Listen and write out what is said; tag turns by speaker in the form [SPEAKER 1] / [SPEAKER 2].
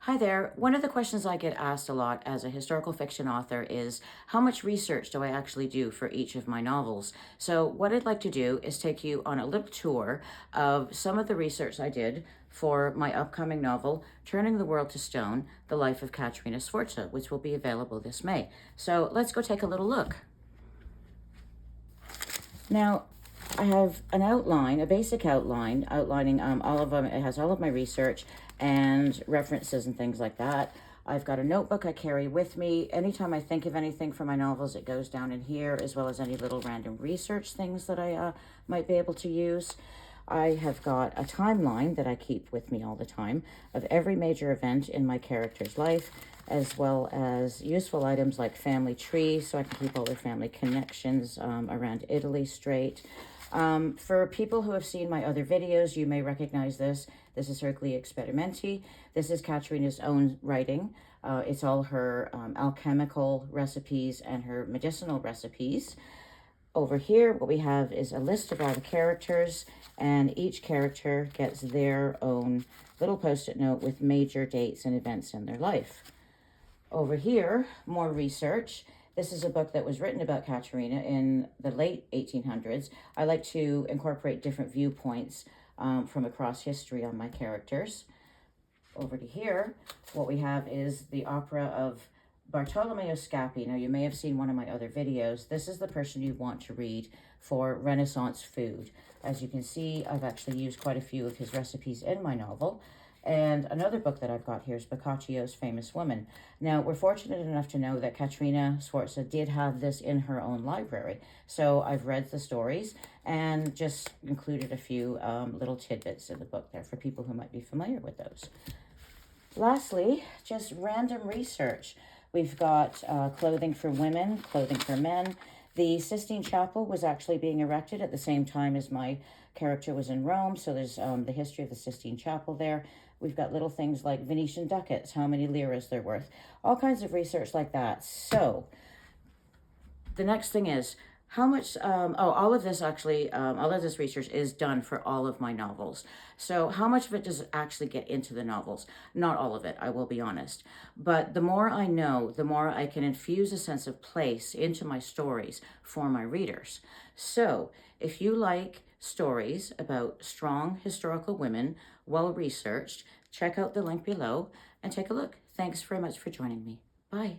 [SPEAKER 1] Hi there. One of the questions I get asked a lot as a historical fiction author is how much research do I actually do for each of my novels? So what I'd like to do is take you on a little tour of some of the research I did for my upcoming novel, Turning the World to Stone, The Life of Caterina Sforza, which will be available this May. So let's go take a little look. Now, I have an outline, a basic outline, outlining all of them. It has all of my research and references and things like that. I've got a notebook I carry with me. Anytime I think of anything for my novels, it goes down in here, as well as any little random research things that I might be able to use. I have got a timeline that I keep with me all the time of every major event in my character's life, as well as useful items like family tree, so I can keep all their family connections around Italy straight. For people who have seen my other videos, you may recognize this. This is Herculi Experimenti. This is Caterina's own writing. It's all her alchemical recipes and her medicinal recipes. Over here, what we have is a list of all the characters, and each character gets their own little post-it note with major dates and events in their life. Over here, more research. This is a book that was written about Caterina in the late 1800s. I like to incorporate different viewpoints from across history on my characters. Over to here, what we have is the opera of Bartolomeo Scappi. Now, you may have seen one of my other videos. This is the person you want to read for Renaissance food. As you can see, I've actually used quite a few of his recipes in my novel. And another book that I've got here is Boccaccio's Famous Woman. Now, we're fortunate enough to know that Caterina Sforza did have this in her own library. So I've read the stories and just included a few little tidbits in the book there for people who might be familiar with those. Lastly, just random research. We've got clothing for women, clothing for men. The Sistine Chapel was actually being erected at the same time as my character was in Rome, so there's the history of the Sistine Chapel there. We've got little things like Venetian ducats, how many liras they're worth, all kinds of research like that. So the next thing is, how much, all of this actually, all of this research is done for all of my novels. So how much of it does actually get into the novels? Not all of it, I will be honest. But the more I know, the more I can infuse a sense of place into my stories for my readers. So if you like stories about strong historical women, well-researched, check out the link below and take a look. Thanks very much for joining me. Bye.